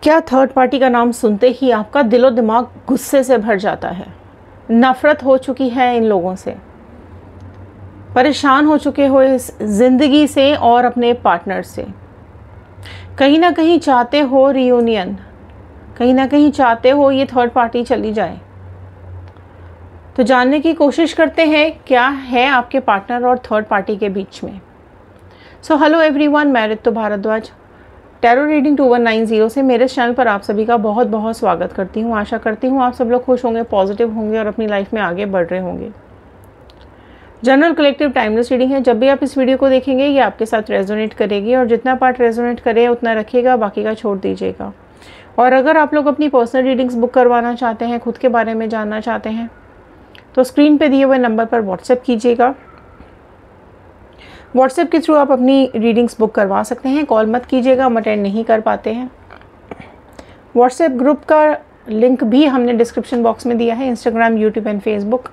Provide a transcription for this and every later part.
क्या third party का नाम सुनते ही आपका दिलो दिमाग गुस्से से भर जाता है? नफ़रत हो चुकी है इन लोगों से, परेशान हो चुके हो इस ज़िंदगी से और अपने पार्टनर से। कहीं ना कहीं चाहते हो रियूनियन, कहीं ना कहीं चाहते हो ये थर्ड पार्टी चली जाए। तो जानने की कोशिश करते हैं क्या है आपके पार्टनर और थर्ड पार्टी के बीच में। सो हेलो एवरीवन, मैं ऋतु भारद्वाज टैरो रीडिंग 2190 से मेरे चैनल पर आप सभी का बहुत बहुत स्वागत करती हूँ। आशा करती हूँ आप सब लोग खुश होंगे, पॉजिटिव होंगे और अपनी लाइफ में आगे बढ़ रहे होंगे। जनरल कलेक्टिव टाइमलेस रीडिंग है। जब भी आप इस वीडियो को देखेंगे ये आपके साथ रेजोनेट करेगी और जितना पार्ट रेजोनेट करे उतना रखिएगा, बाकी का छोड़ दीजिएगा। और अगर आप लोग अपनी पर्सनल रीडिंग्स बुक करवाना चाहते हैं, खुद के बारे में जानना चाहते हैं, तो स्क्रीन पे दिए हुए नंबर पर व्हाट्सएप कीजिएगा। व्हाट्सएप के थ्रू आप अपनी रीडिंग्स बुक करवा सकते हैं। कॉल मत कीजिएगा, हम अटेंड नहीं कर पाते हैं। व्हाट्सएप ग्रुप का लिंक भी हमने डिस्क्रिप्शन बॉक्स में दिया है। इंस्टाग्राम, यूट्यूब एंड फेसबुक,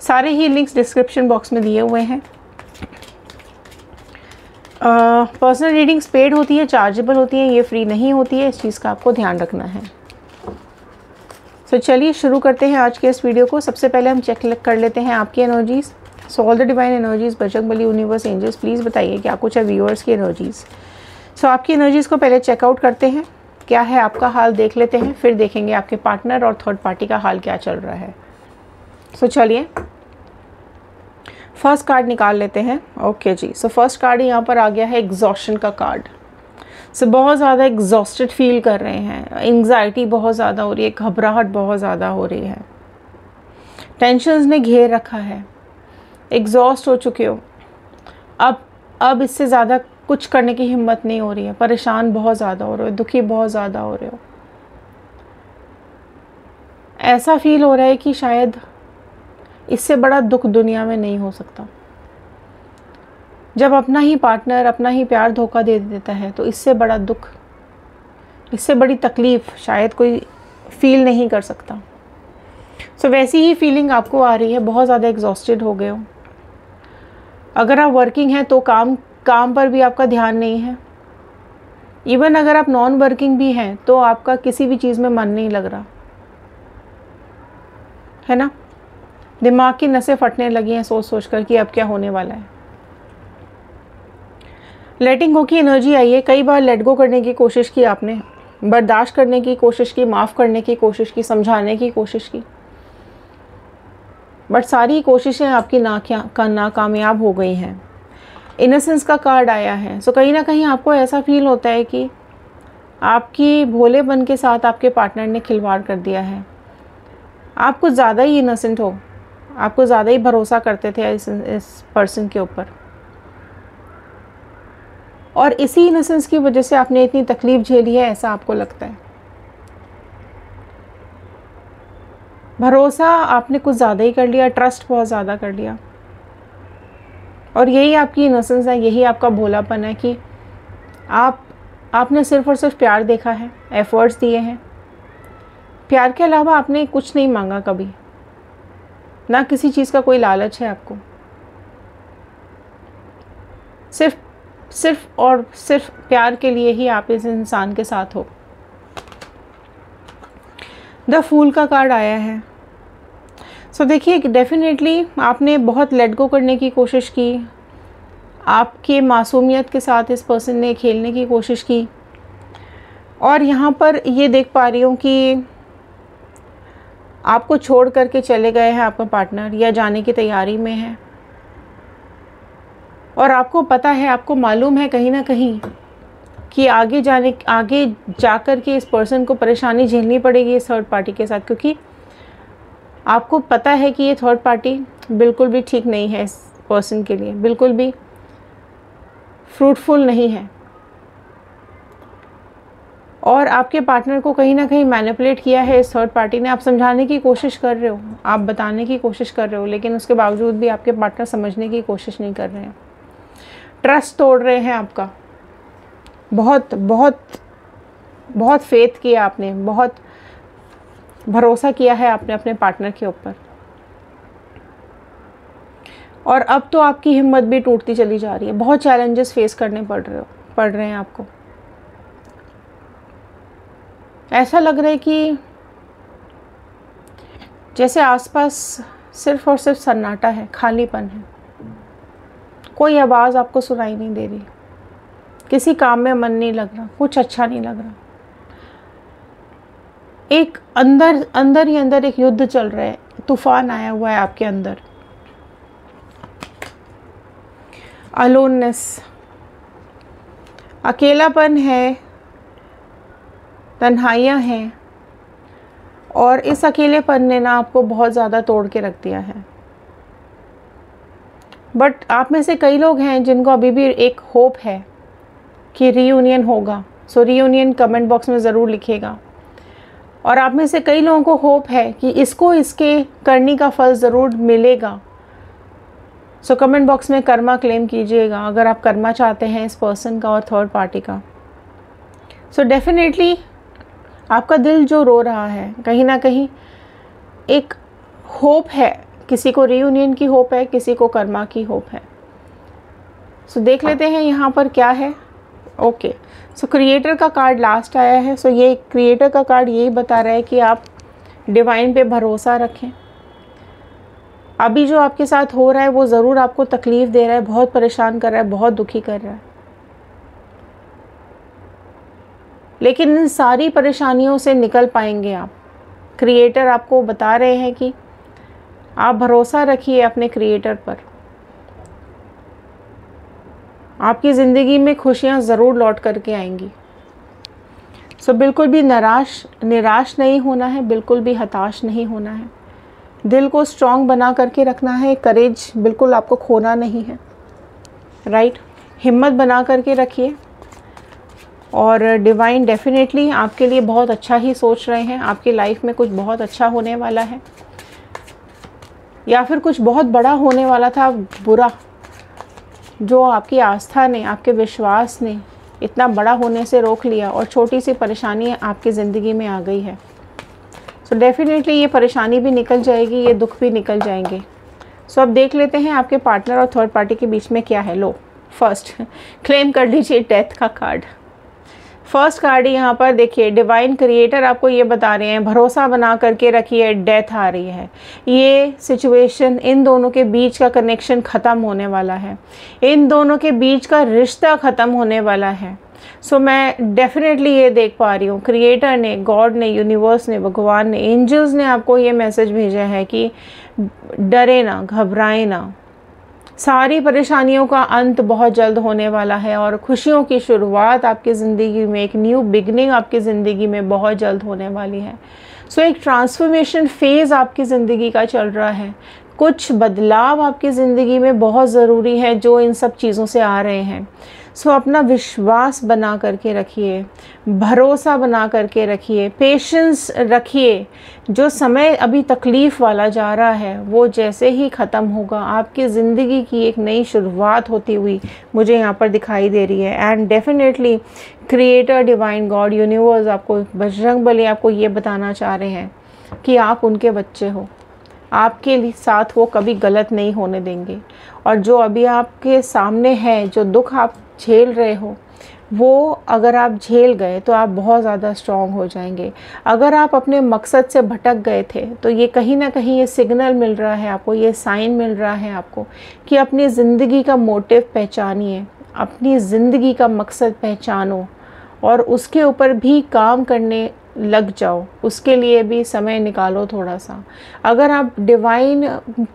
सारे ही लिंक्स डिस्क्रिप्शन बॉक्स में दिए हुए हैं। पर्सनल रीडिंग्स पेड होती है, चार्जेबल होती है, ये फ्री नहीं होती है। इस चीज़ का आपको ध्यान रखना है। सो चलिए शुरू करते हैं आज के इस वीडियो को। सबसे पहले हम चेक कर लेते हैं आपकी energies. So all the divine energies, Bajrangbali, universe, angels, please बताइए क्या कुछ है व्यूअर्स की एनर्जीज़। सो आपकी एनर्जीज़ को पहले चेकआउट करते हैं, क्या है आपका हाल देख लेते हैं, फिर देखेंगे आपके पार्टनर और थर्ड पार्टी का हाल क्या चल रहा है। सो चलिए फर्स्ट कार्ड निकाल लेते हैं। ओके जी, सो फर्स्ट कार्ड यहाँ पर आ गया है एग्जॉशन का कार्ड। सो बहुत ज़्यादा एग्जॉस्टेड फील कर रहे हैं, एंग्जाइटी बहुत ज़्यादा हो रही है, घबराहट बहुत ज़्यादा हो रही है, टेंशन्स ने घेर रखा है, एग्जॉस्ट हो चुके हो। अब इससे ज़्यादा कुछ करने की हिम्मत नहीं हो रही है, परेशान बहुत ज़्यादा हो रहे हो, दुखी बहुत ज़्यादा हो रहे हो। ऐसा फील हो रहा है कि शायद इससे बड़ा दुख दुनिया में नहीं हो सकता। जब अपना ही पार्टनर, अपना ही प्यार धोखा दे देता है तो इससे बड़ा दुख, इससे बड़ी तकलीफ़ शायद कोई फील नहीं कर सकता। सो वैसी ही फीलिंग आपको आ रही है, बहुत ज़्यादा एग्जॉस्टेड हो गए हो। अगर आप वर्किंग हैं तो काम पर भी आपका ध्यान नहीं है। इवन अगर आप नॉन वर्किंग भी हैं तो आपका किसी भी चीज़ में मन नहीं लग रहा है ना। दिमाग की नसें फटने लगी हैं सोच सोच कर कि अब क्या होने वाला है। लेटिंग गो की एनर्जी आई है। कई बार लेट गो करने की कोशिश की आपने, बर्दाश्त करने की कोशिश की, माफ़ करने की कोशिश की, समझाने की कोशिश की, बट सारी कोशिशें आपकी नाकामयाब हो गई हैं। इनोसेंस का कार्ड आया है। सो कहीं ना कहीं आपको ऐसा फील होता है कि आपकी भोलेपन के साथ आपके पार्टनर ने खिलवाड़ कर दिया है। आप कुछ ज़्यादा ही इनोसेंट हो, आपको ज़्यादा ही भरोसा करते थे इस पर्सन के ऊपर, और इसी इनोसेंस की वजह से आपने इतनी तकलीफ़ झेली है, ऐसा आपको लगता है। भरोसा आपने कुछ ज़्यादा ही कर लिया, ट्रस्ट बहुत ज़्यादा कर लिया, और यही आपकी इनोसेंस है, यही आपका भोलापन है कि आपने सिर्फ़ और सिर्फ प्यार देखा है, एफ़र्ट्स दिए हैं। प्यार के अलावा आपने कुछ नहीं मांगा कभी, ना किसी चीज़ का कोई लालच है आपको। सिर्फ और सिर्फ प्यार के लिए ही आप इस इंसान के साथ हो। द फूल का कार्ड आया है। सो देखिए, डेफिनेटली आपने बहुत लेट गो करने की कोशिश की, आपके मासूमियत के साथ इस पर्सन ने खेलने की कोशिश की, और यहाँ पर ये देख पा रही हूँ कि आपको छोड़ करके चले गए हैं आपका पार्टनर, या जाने की तैयारी में है। और आपको पता है, आपको मालूम है कहीं ना कहीं कि आगे जा कर के इस पर्सन को परेशानी झेलनी पड़ेगी इस थर्ड पार्टी के साथ, क्योंकि आपको पता है कि ये थर्ड पार्टी बिल्कुल भी ठीक नहीं है इस पर्सन के लिए, बिल्कुल भी फ्रूटफुल नहीं है। और आपके पार्टनर को कहीं ना कहीं मैनिपुलेट किया है इस थर्ड पार्टी ने। आप समझाने की कोशिश कर रहे हो, आप बताने की कोशिश कर रहे हो, लेकिन उसके बावजूद भी आपके पार्टनर समझने की कोशिश नहीं कर रहे हैं। ट्रस्ट तोड़ रहे हैं आपका। बहुत बहुत बहुत फेथ किया आपने, बहुत भरोसा किया है आपने अपने पार्टनर के ऊपर, और अब तो आपकी हिम्मत भी टूटती चली जा रही है। बहुत चैलेंजेस फेस करने पड़ रहे हैं आपको। ऐसा लग रहा है कि जैसे आसपास सिर्फ और सिर्फ सन्नाटा है, खालीपन है, कोई आवाज़ आपको सुनाई नहीं दे रही, किसी काम में मन नहीं लग रहा, कुछ अच्छा नहीं लग रहा। एक अंदर अंदर ही अंदर एक युद्ध चल रहा है, तूफान आया हुआ है आपके अंदर। अलोननेस, अकेलापन है, तन्हाइयाँ हैं, और इस अकेलेपन ने ना आपको बहुत ज़्यादा तोड़ के रख दिया है। बट आप में से कई लोग हैं जिनको अभी भी एक होप है कि रीयूनियन होगा। सो रीयूनियन कमेंट बॉक्स में ज़रूर लिखिएगा। और आप में से कई लोगों को होप है कि इसको इसके करनी का फल ज़रूर मिलेगा। सो कमेंट बॉक्स में कर्मा क्लेम कीजिएगा अगर आप कर्मा चाहते हैं इस पर्सन का और थर्ड पार्टी का। सो डेफिनेटली आपका दिल जो रो रहा है, कहीं ना कहीं एक होप है, किसी को रीयूनियन की होप है, किसी को कर्मा की होप है। सो देख लेते हैं यहाँ पर क्या है। ओके, सो क्रिएटर का कार्ड लास्ट आया है। सो ये क्रिएटर का कार्ड यही बता रहा है कि आप डिवाइन पे भरोसा रखें। अभी जो आपके साथ हो रहा है वो ज़रूर आपको तकलीफ़ दे रहा है, बहुत परेशान कर रहा है, बहुत दुखी कर रहा है, लेकिन इन सारी परेशानियों से निकल पाएंगे आप। क्रिएटर आपको बता रहे हैं कि आप भरोसा रखिए अपने क्रिएटर पर। आपकी ज़िंदगी में खुशियाँ ज़रूर लौट करके आएंगी। सो बिल्कुल भी निराश नहीं होना है, बिल्कुल भी हताश नहीं होना है। दिल को स्ट्रॉन्ग बना करके रखना है, करेज बिल्कुल आपको खोना नहीं है, राइट। हिम्मत बना करके रखिए। और डिवाइन डेफिनेटली आपके लिए बहुत अच्छा ही सोच रहे हैं। आपकी लाइफ में कुछ बहुत अच्छा होने वाला है, या फिर कुछ बहुत बड़ा होने वाला था बुरा, जो आपकी आस्था ने, आपके विश्वास ने इतना बड़ा होने से रोक लिया और छोटी सी परेशानी आपकी ज़िंदगी में आ गई है। सो डेफिनेटली ये परेशानी भी निकल जाएगी, ये दुख भी निकल जाएंगे। सो अब देख लेते हैं आपके पार्टनर और थर्ड पार्टी के बीच में क्या है। लो, फर्स्ट क्लेम कर लीजिए डेथ का कार्ड। फर्स्ट कार्ड यहाँ पर देखिए, डिवाइन क्रिएटर आपको ये बता रहे हैं भरोसा बना करके रखिए, डेथ आ रही है। ये सिचुएशन, इन दोनों के बीच का कनेक्शन ख़त्म होने वाला है, इन दोनों के बीच का रिश्ता ख़त्म होने वाला है। सो मैं डेफिनेटली ये देख पा रही हूँ, क्रिएटर ने, गॉड ने, यूनिवर्स ने, भगवान ने, एंजल्स ने आपको ये मैसेज भेजा है कि डरे ना, घबराए ना, सारी परेशानियों का अंत बहुत जल्द होने वाला है और खुशियों की शुरुआत आपकी ज़िंदगी में, एक न्यू बिगनिंग आपकी ज़िंदगी में बहुत जल्द होने वाली है। सो एक ट्रांसफॉर्मेशन फेज़ आपकी ज़िंदगी का चल रहा है। कुछ बदलाव आपकी ज़िंदगी में बहुत ज़रूरी है जो इन सब चीज़ों से आ रहे हैं। सो अपना विश्वास बना करके रखिए, भरोसा बना करके रखिए, पेशेंस रखिए। जो समय अभी तकलीफ़ वाला जा रहा है वो जैसे ही ख़त्म होगा, आपकी ज़िंदगी की एक नई शुरुआत होती हुई मुझे यहाँ पर दिखाई दे रही है। And definitely creator, divine, God, universe आपको, बजरंगबली आपको ये बताना चाह रहे हैं कि आप उनके बच्चे हो, आपके साथ वो कभी गलत नहीं होने देंगे। और जो अभी आपके सामने है, जो दुख आप झेल रहे हो, वो अगर आप झेल गए तो आप बहुत ज़्यादा स्ट्रॉन्ग हो जाएंगे। अगर आप अपने मकसद से भटक गए थे तो ये कहीं ना कहीं ये सिग्नल मिल रहा है आपको, ये साइन मिल रहा है आपको कि अपनी ज़िंदगी का मोटिव पहचानिए, अपनी ज़िंदगी का मकसद पहचानो और उसके ऊपर भी काम करने लग जाओ। उसके लिए भी समय निकालो थोड़ा सा। अगर आप डिवाइन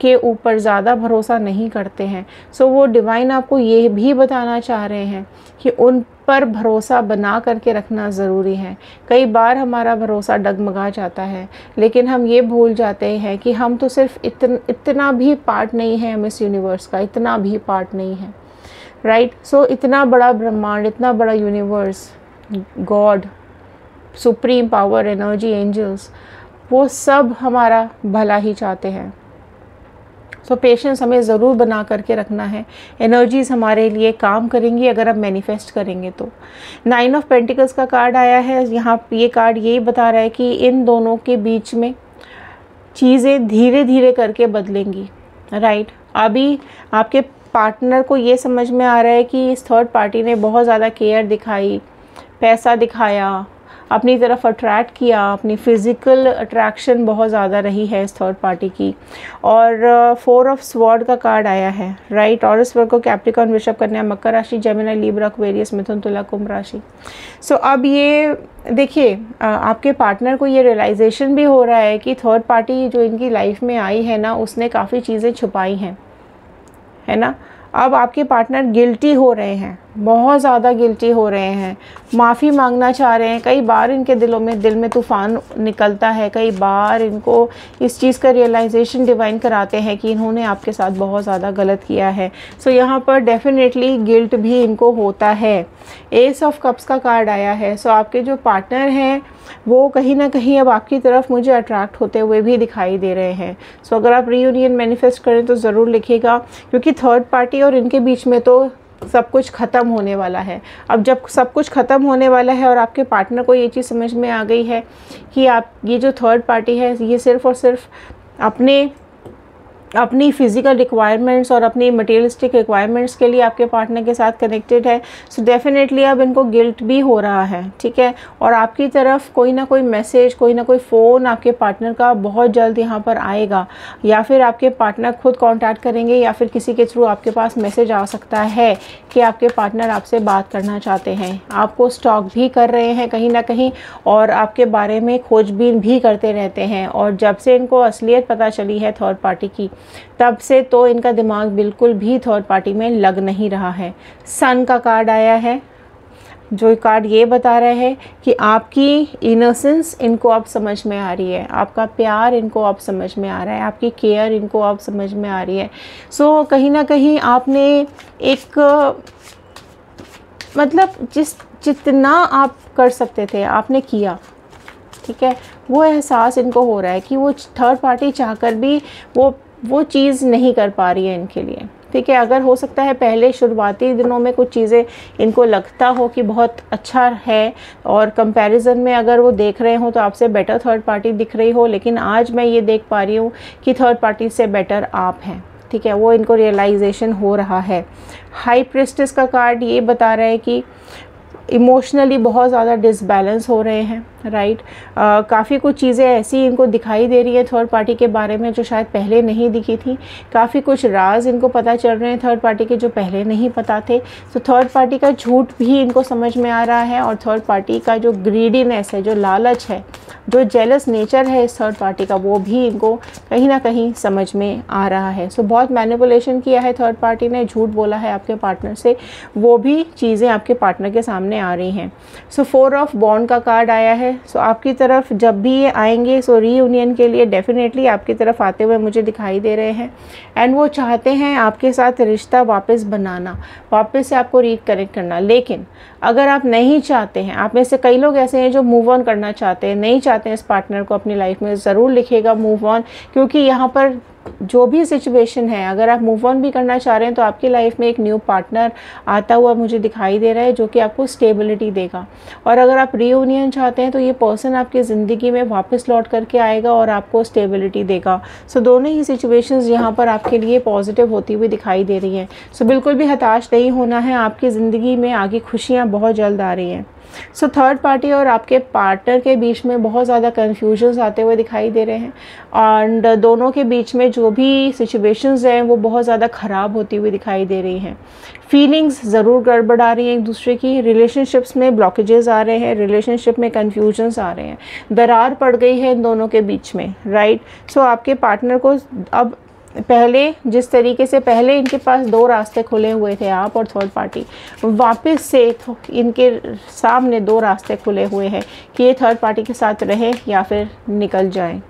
के ऊपर ज़्यादा भरोसा नहीं करते हैं, सो वो डिवाइन आपको ये भी बताना चाह रहे हैं कि उन पर भरोसा बना करके रखना ज़रूरी है। कई बार हमारा भरोसा डगमगा जाता है, लेकिन हम ये भूल जाते हैं कि हम तो सिर्फ इतना भी पार्ट नहीं है हम इस यूनिवर्स का, इतना भी पार्ट नहीं है, राइट। सो इतना बड़ा ब्रह्मांड, इतना बड़ा universe, god, supreme power, energy, angels, वो सब हमारा भला ही चाहते हैं। सो पेशेंस हमें ज़रूर बना करके रखना है। एनर्जीज़ हमारे लिए काम करेंगी अगर आप मैनिफेस्ट करेंगे तो। 9 ऑफ पेंटिकल्स का कार्ड आया है यहाँ। ये कार्ड यही बता रहा है कि इन दोनों के बीच में चीज़ें धीरे धीरे करके बदलेंगी, राइट। अभी आपके पार्टनर को ये समझ में आ रहा है कि इस थर्ड पार्टी ने बहुत ज़्यादा केयर दिखाई, पैसा दिखाया, अपनी तरफ अट्रैक्ट किया, अपनी फ़िज़िकल अट्रैक्शन बहुत ज़्यादा रही है इस थर्ड पार्टी की। और 4 ऑफ स्वॉर्ड का कार्ड आया है, राइट। टॉरस, वर्गो, कैप्रिकॉर्न, वृषभ, कन्या, मकर राशि, जेमिनी, लिब्रा, एक्वेरियस, मिथुन, तुला, कुंभ राशि। सो अब ये देखिए, आपके पार्टनर को ये रियलाइजेशन भी हो रहा है कि थर्ड पार्टी जो इनकी लाइफ में आई है ना, उसने काफ़ी चीज़ें छुपाई हैं, है ना। अब आपके पार्टनर गिल्टी हो रहे हैं, बहुत ज़्यादा गिल्टी हो रहे हैं, माफ़ी मांगना चाह रहे हैं। कई बार इनके दिल में तूफ़ान निकलता है, कई बार इनको इस चीज़ का रियलाइजेशन डिवाइन कराते हैं कि इन्होंने आपके साथ बहुत ज़्यादा गलत किया है। सो यहाँ पर डेफिनेटली गिल्ट भी इनको होता है। एस ऑफ कप्स का कार्ड आया है। सो आपके जो पार्टनर हैं वो कहीं ना कहीं अब आपकी तरफ मुझे अट्रैक्ट होते हुए भी दिखाई दे रहे हैं। सो अगर आप रीयूनियन मैनिफेस्ट करें तो ज़रूर लिखिएगा, क्योंकि थर्ड पार्टी और इनके बीच में तो सब कुछ ख़त्म होने वाला है। अब जब सब कुछ ख़त्म होने वाला है और आपके पार्टनर को ये चीज़ समझ में आ गई है कि आप ये जो थर्ड पार्टी है ये सिर्फ़ और सिर्फ अपनी फ़िज़िकल रिक्वायरमेंट्स और अपनी मटेरियलिस्टिक रिक्वायरमेंट्स के लिए आपके पार्टनर के साथ कनेक्टेड है। सो डेफिनेटली अब इनको गिल्ट भी हो रहा है, ठीक है। और आपकी तरफ कोई ना कोई मैसेज, कोई ना कोई फ़ोन आपके पार्टनर का बहुत जल्द यहाँ पर आएगा, या फिर आपके पार्टनर खुद कांटेक्ट करेंगे, या फिर किसी के थ्रू आपके पास मैसेज आ सकता है कि आपके पार्टनर आपसे बात करना चाहते हैं, आपको स्टॉक भी कर रहे हैं कहीं ना कहीं, और आपके बारे में खोजबीन भी करते रहते हैं। और जब से इनको असलियत पता चली है थर्ड पार्टी की, तब से तो इनका दिमाग बिल्कुल भी थर्ड पार्टी में लग नहीं रहा है। सन का कार्ड आया है, जो कार्ड ये बता रहे हैं कि आपकी इनोसेंस इनको अब समझ में आ रही है, आपका प्यार इनको अब समझ में आ रहा है, आपकी केयर इनको अब समझ में आ रही है। सो कहीं ना कहीं आपने एक मतलब जितना आप कर सकते थे आपने किया, ठीक है। वो एहसास इनको हो रहा है कि वो थर्ड पार्टी चाहकर भी वो चीज़ नहीं कर पा रही है इनके लिए, ठीक है। अगर हो सकता है पहले शुरुआती दिनों में कुछ चीज़ें इनको लगता हो कि बहुत अच्छा है, और कंपैरिजन में अगर वो देख रहे हो तो आपसे बेटर थर्ड पार्टी दिख रही हो, लेकिन आज मैं ये देख पा रही हूँ कि थर्ड पार्टी से बेटर आप हैं, ठीक है। वो इनको रियलाइजेशन हो रहा है। हाई प्रिस्टेस का कार्ड ये बता रहा है कि इमोशनली बहुत ज़्यादा डिसबैलेंस हो रहे हैं, राइट। काफ़ी कुछ चीज़ें ऐसी इनको दिखाई दे रही है थर्ड पार्टी के बारे में जो शायद पहले नहीं दिखी थी। काफ़ी कुछ राज इनको पता चल रहे हैं थर्ड पार्टी के जो पहले नहीं पता थे। तो थर्ड पार्टी का झूठ भी इनको समझ में आ रहा है, और थर्ड पार्टी का जो ग्रीडीनेस है, जो लालच है, जो जेलस नेचर है इस थर्ड पार्टी का, वो भी इनको कहीं ना कहीं समझ में आ रहा है। सो बहुत मैनिपुलेशन किया है थर्ड पार्टी ने, झूठ बोला है आपके पार्टनर से, वो भी चीज़ें आपके पार्टनर के सामने आ रही हैं। सो 4 ऑफ बॉन्ड का कार्ड आया है। सो आपकी तरफ जब भी ये आएंगे, सो रीयूनियन के लिए डेफिनेटली आपकी तरफ आते हुए मुझे दिखाई दे रहे हैं, एंड वो चाहते हैं आपके साथ रिश्ता वापस बनाना, वापस से आपको रिकनेक्ट करना। लेकिन अगर आप नहीं चाहते हैं, आप में से कई लोग ऐसे हैं जो मूव ऑन करना चाहते हैं, नहीं चाहते हैं इस पार्टनर को अपनी लाइफ में, ज़रूर लिखिएगा मूव ऑन, क्योंकि यहाँ पर जो भी सिचुएशन है, अगर आप मूव ऑन भी करना चाह रहे हैं तो आपकी लाइफ में एक न्यू पार्टनर आता हुआ मुझे दिखाई दे रहा है, जो कि आपको स्टेबिलिटी देगा। और अगर आप रीयूनियन चाहते हैं तो ये पर्सन आपकी ज़िंदगी में वापस लौट करके आएगा और आपको स्टेबिलिटी देगा। सो दोनों ही सिचुएशंस यहाँ पर आपके लिए पॉजिटिव होती हुई दिखाई दे रही हैं। सो बिल्कुल भी हताश नहीं होना है, आपकी ज़िंदगी में आगे खुशियाँ बहुत जल्द आ रही हैं। सो थर्ड पार्टी और आपके पार्टनर के बीच में बहुत ज़्यादा कन्फ्यूजन्स आते हुए दिखाई दे रहे हैं, एंड दोनों के बीच में जो भी सिचुएशंस हैं वो बहुत ज़्यादा ख़राब होती हुई दिखाई दे रही हैं। फीलिंग्स ज़रूर गड़बड़ा रही हैं एक दूसरे की, रिलेशनशिप्स में ब्लॉकेजेस आ रहे हैं, रिलेशनशिप में कन्फ्यूजन्स आ रहे हैं, दरार पड़ गई है इन दोनों के बीच में, राइट। सो आपके पार्टनर को अब पहले जिस तरीके से पहले इनके पास 2 रास्ते खुले हुए थे, आप और थर्ड पार्टी, वापस से इनके सामने 2 रास्ते खुले हुए हैं कि ये थर्ड पार्टी के साथ रहें या फिर निकल जाएं।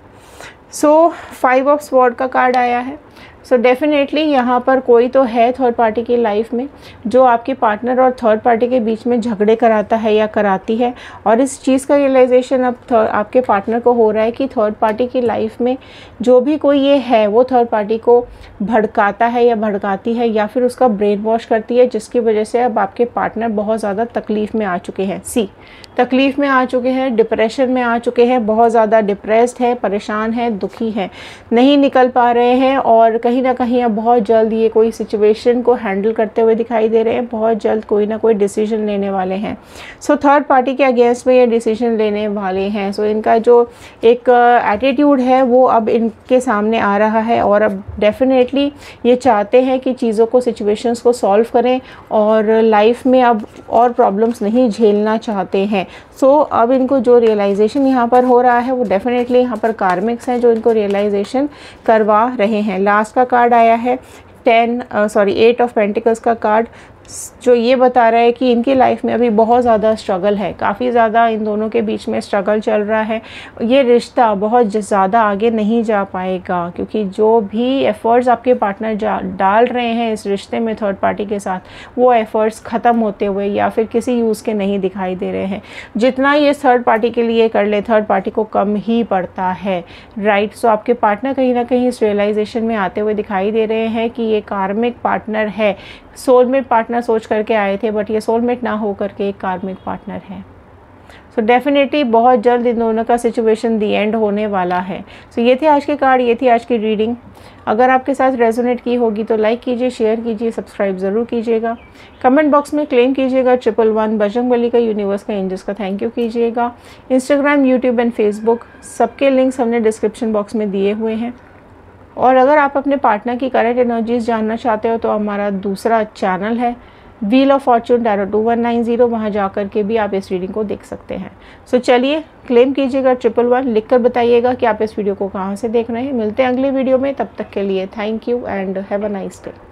सो 5 ऑफ स्वॉर्ड का कार्ड आया है। सो डेफिनेटली यहाँ पर कोई तो है थर्ड पार्टी की लाइफ में जो आपके पार्टनर और थर्ड पार्टी के बीच में झगड़े कराता है या कराती है, और इस चीज़ का रियलाइजेशन अब आपके पार्टनर को हो रहा है कि थर्ड पार्टी की लाइफ में जो भी कोई ये है वो थर्ड पार्टी को भड़काता है या भड़काती है या फिर उसका ब्रेन वॉश करती है, जिसकी वजह से अब आपके पार्टनर बहुत ज़्यादा तकलीफ़ में आ चुके हैं। तकलीफ़ में आ चुके हैं, डिप्रेशन में आ चुके हैं, बहुत ज़्यादा डिप्रेस्ड है, परेशान है, दुखी है, नहीं निकल पा रहे हैं, और कहीं ना कहीं अब बहुत जल्द ये कोई सिचुएशन को हैंडल करते हुए दिखाई दे रहे हैं, बहुत जल्द कोई ना कोई डिसीजन लेने वाले हैं। सो थर्ड पार्टी के अगेंस्ट में ये डिसीजन लेने वाले हैं। सो इनका जो एक एटीट्यूड है वो अब इनके सामने आ रहा है और अब डेफिनेटली ये चाहते हैं कि चीज़ों को, सिचुएशंस को सॉल्व करें और लाइफ में अब और प्रॉब्लम्स नहीं झेलना चाहते हैं। सो अब इनको जो रियलाइजेशन यहाँ पर हो रहा है वो डेफिनेटली यहाँ पर कार्मिक्स हैं जो इनको रियलाइजेशन करवा रहे हैं। लास्ट का कार्ड आया है 8 ऑफ पेंटिकल्स का कार्ड, जो ये बता रहा है कि इनकी लाइफ में अभी बहुत ज़्यादा स्ट्रगल है, काफ़ी ज़्यादा इन दोनों के बीच में स्ट्रगल चल रहा है। ये रिश्ता बहुत ज़्यादा आगे नहीं जा पाएगा क्योंकि जो भी एफ़र्ट्स आपके पार्टनर डाल रहे हैं इस रिश्ते में थर्ड पार्टी के साथ, वो एफ़र्ट्स ख़त्म होते हुए या फिर किसी यूज़ के नहीं दिखाई दे रहे हैं। जितना ये थर्ड पार्टी के लिए कर ले, थर्ड पार्टी को कम ही पड़ता है, राइट। सो आपके पार्टनर कहीं ना कहीं इस रियलाइजेशन में आते हुए दिखाई दे रहे हैं कि ये कार्मिक पार्टनर है। सोलमेट पार्टनर सोच करके आए थे बट ये सोलमेट ना हो करके एक कार्मिक पार्टनर है। सो डेफिनेटली बहुत जल्द इन दोनों का सिचुएशन दी एंड होने वाला है। सो ये थे आज के कार्ड, ये थी आज की रीडिंग। अगर आपके साथ रेजोनेट की होगी तो लाइक कीजिए, शेयर कीजिए, सब्सक्राइब ज़रूर कीजिएगा। कमेंट बॉक्स में क्लेम कीजिएगा 111 बजरंगबली का, यूनिवर्स का, एंजल्स का थैंक यू कीजिएगा। इंस्टाग्राम, यूट्यूब एंड फेसबुक सबके लिंक्स हमने डिस्क्रिप्शन बॉक्स में दिए हुए हैं। और अगर आप अपने पार्टनर की करंट एनर्जीज जानना चाहते हो तो हमारा दूसरा चैनल है व्हील ऑफ फॉर्चून टैरो 2190, वहाँ जा कर के भी आप इस रीडिंग को देख सकते हैं। सो चलिए क्लेम कीजिएगा 111, लिखकर बताइएगा कि आप इस वीडियो को कहाँ से देख रहे हैं। मिलते हैं अगले वीडियो में, तब तक के लिए thank you and have a nice day.